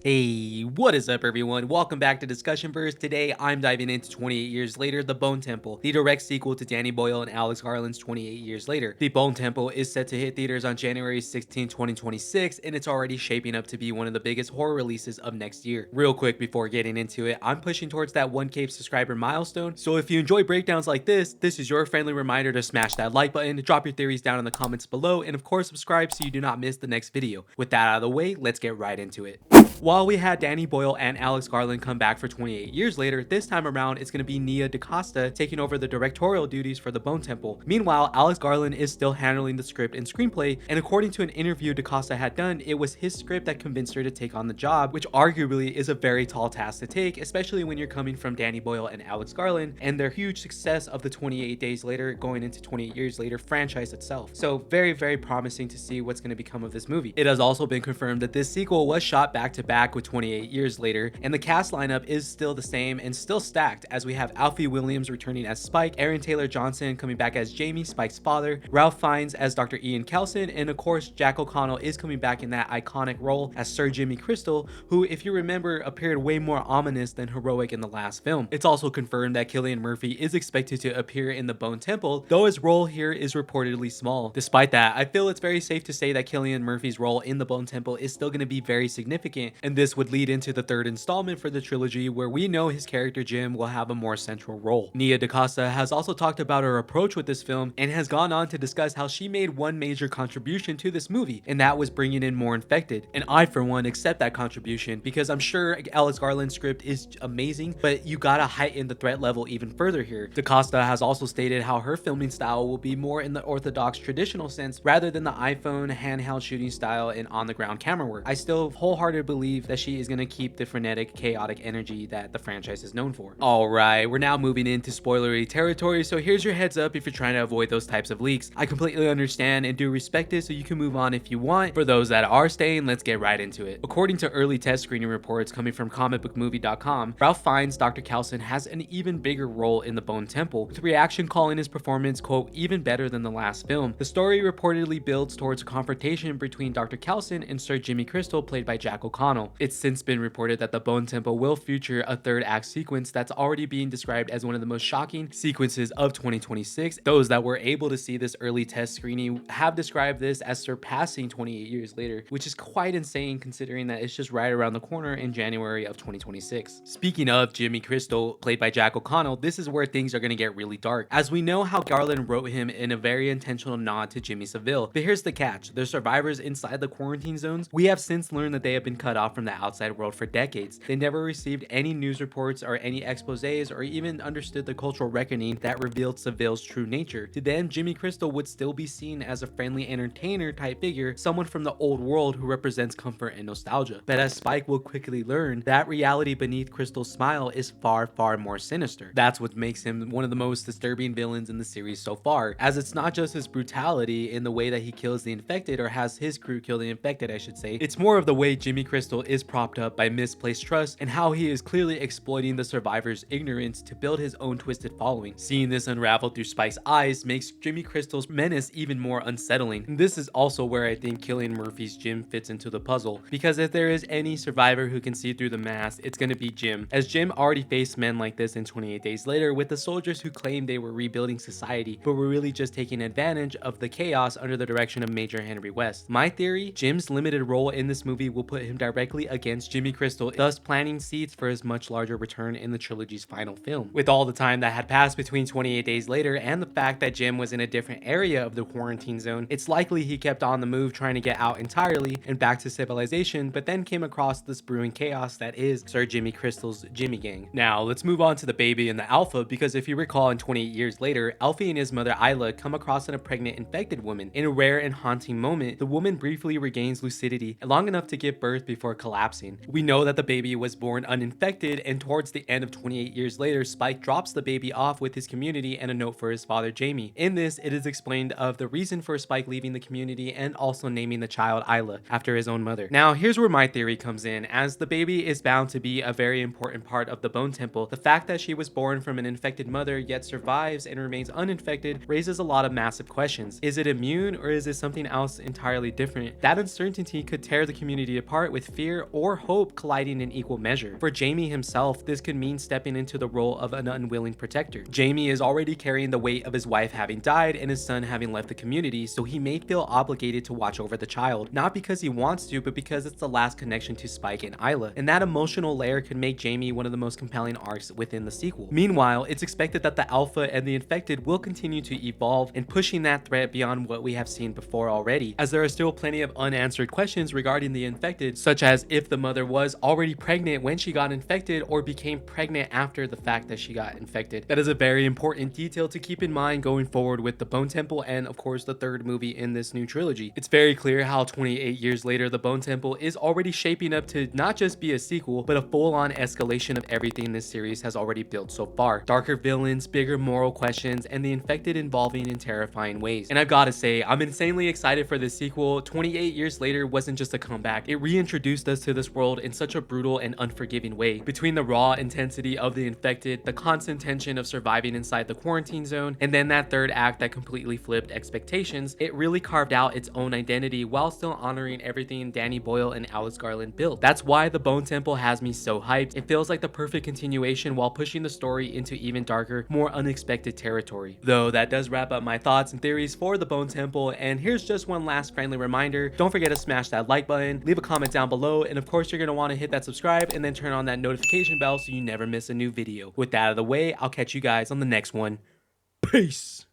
Hey, what is up everyone? Welcome back to DiscussionVerse. Today I'm diving into 28 Years Later, The Bone Temple, the direct sequel to Danny Boyle and Alex Garland's 28 Years Later. The Bone Temple is set to hit theaters on January 16, 2026, and it's already shaping up to be one of the biggest horror releases of next year. Real quick before getting into it, I'm pushing towards that 1K subscriber milestone, so if you enjoy breakdowns like this is your friendly reminder to smash that like button, drop your theories down in the comments below, and of course subscribe so you do not miss the next video. With that out of the way, let's get right into it. While we had Danny Boyle and Alex Garland come back for 28 years later, this time around it's going to be Nia DaCosta taking over the directorial duties for the Bone Temple. Meanwhile, Alex Garland is still handling the script and screenplay, and according to an interview DaCosta had done, it was his script that convinced her to take on the job, which arguably is a very tall task to take, especially when you're coming from Danny Boyle and Alex Garland and their huge success of the 28 Days Later going into 28 Years Later franchise itself. So very promising to see what's going to become of this movie. It has also been confirmed that this sequel was shot back to back with 28 Years Later, and the cast lineup is still the same and still stacked, as we have Alfie Williams returning as Spike, Aaron Taylor Johnson coming back as Jamie, Spike's father, Ralph Fiennes as Dr. Ian Kelson, and of course Jack O'Connell is coming back in that iconic role as Sir Jimmy Crystal, who, if you remember, appeared way more ominous than heroic in the last film. It's also confirmed that Cillian Murphy is expected to appear in the Bone Temple, though his role here is reportedly small. Despite that, I feel it's very safe to say that Cillian Murphy's role in the Bone Temple is still going to be very significant, and this would lead into the third installment for the trilogy, where we know his character Jim will have a more central role. Nia DaCosta has also talked about her approach with this film and has gone on to discuss how she made one major contribution to this movie, and that was bringing in more infected. And I, for one, accept that contribution, because I'm sure Alex Garland's script is amazing, but you gotta heighten the threat level even further here. DaCosta has also stated how her filming style will be more in the orthodox traditional sense rather than the iPhone handheld shooting style and on-the-ground camera work. I still wholeheartedly believe that she is going to keep the frenetic, chaotic energy that the franchise is known for. Alright, we're now moving into spoilery territory, so here's your heads up if you're trying to avoid those types of leaks. I completely understand and do respect it, so you can move on if you want. For those that are staying, let's get right into it. According to early test screening reports coming from comicbookmovie.com, Ralph Fiennes' Dr. Kelson has an even bigger role in the Bone Temple, with reaction calling his performance, quote, even better than the last film. The story reportedly builds towards a confrontation between Dr. Kelson and Sir Jimmy Crystal, played by Jack O'Connell. It's since been reported that the Bone Temple will feature a third act sequence that's already being described as one of the most shocking sequences of 2026. Those that were able to see this early test screening have described this as surpassing 28 Years Later, which is quite insane considering that it's just right around the corner in January of 2026. Speaking of Jimmy Crystal, played by Jack O'Connell, this is where things are going to get really dark, as we know how Garland wrote him in a very intentional nod to Jimmy Savile. But here's the catch: the survivors inside the quarantine zones, we have since learned that they have been cut off from the outside world for decades. They never received any news reports or any exposés or even understood the cultural reckoning that revealed Savile's true nature. To them, Jimmy Crystal would still be seen as a friendly entertainer type figure, someone from the old world who represents comfort and nostalgia. But as Spike will quickly learn, that reality beneath Crystal's smile is far more sinister. That's what makes him one of the most disturbing villains in the series so far, as it's not just his brutality in the way that he kills the infected, or has his crew kill the infected I should say, it's more of the way Jimmy Crystal is propped up by misplaced trust and how he is clearly exploiting the survivors' ignorance to build his own twisted following. Seeing this unravel through Spike's eyes makes Jimmy Crystal's menace even more unsettling. And this is also where I think Cillian Murphy's Jim fits into the puzzle, because if there is any survivor who can see through the mask, it's gonna be Jim, as Jim already faced men like this in 28 Days Later with the soldiers who claimed they were rebuilding society but were really just taking advantage of the chaos under the direction of Major Henry West. My theory: Jim's limited role in this movie will put him directly against Jimmy Crystal, thus planting seeds for his much larger return in the trilogy's final film. With all the time that had passed between 28 Days Later and the fact that Jim was in a different area of the quarantine zone, it's likely he kept on the move trying to get out entirely and back to civilization, but then came across this brewing chaos that is Sir Jimmy Crystal's Jimmy Gang. Now let's move on to the baby and the alpha, because if you recall, in 28 Years Later, Alfie and his mother Isla come across a pregnant infected woman. In a rare and haunting moment, the woman briefly regains lucidity long enough to give birth before collapsing. We know that the baby was born uninfected, and towards the end of 28 Years Later, Spike drops the baby off with his community and a note for his father Jamie. In this, it is explained of the reason for Spike leaving the community and also naming the child Isla after his own mother. Now here's where my theory comes in, as the baby is bound to be a very important part of the Bone Temple. The fact that she was born from an infected mother yet survives and remains uninfected raises a lot of massive questions. Is it immune, or is it something else entirely different? That uncertainty could tear the community apart, with fear fear or hope colliding in equal measure. For Jamie himself, this could mean stepping into the role of an unwilling protector. Jamie is already carrying the weight of his wife having died and his son having left the community, so he may feel obligated to watch over the child, not because he wants to, but because it's the last connection to Spike and Isla, and that emotional layer could make Jamie one of the most compelling arcs within the sequel. Meanwhile, it's expected that the Alpha and the Infected will continue to evolve and pushing that threat beyond what we have seen before already, as there are still plenty of unanswered questions regarding the Infected, such as if the mother was already pregnant when she got infected or became pregnant after the fact that she got infected. That is a very important detail to keep in mind going forward with the Bone Temple and of course the third movie in this new trilogy. It's very clear how 28 years later the Bone Temple is already shaping up to not just be a sequel, but a full-on escalation of everything this series has already built so far. Darker villains, bigger moral questions, and the Infected involving in terrifying ways. And I've got to say, I'm insanely excited for this sequel. 28 years later wasn't just a comeback, it reintroduced us to this world in such a brutal and unforgiving way. Between the raw intensity of the Infected, the constant tension of surviving inside the quarantine zone, and then that third act that completely flipped expectations, it really carved out its own identity while still honoring everything Danny Boyle and Alex Garland built. That's why the Bone Temple has me so hyped. It feels like the perfect continuation while pushing the story into even darker, more unexpected territory. Though that does wrap up my thoughts and theories for the Bone Temple, and here's just one last friendly reminder. Don't forget to smash that like button, leave a comment down below, and of course you're going to want to hit that subscribe and then turn on that notification bell so you never miss a new video. With that out of the way, I'll catch you guys on the next one. Peace!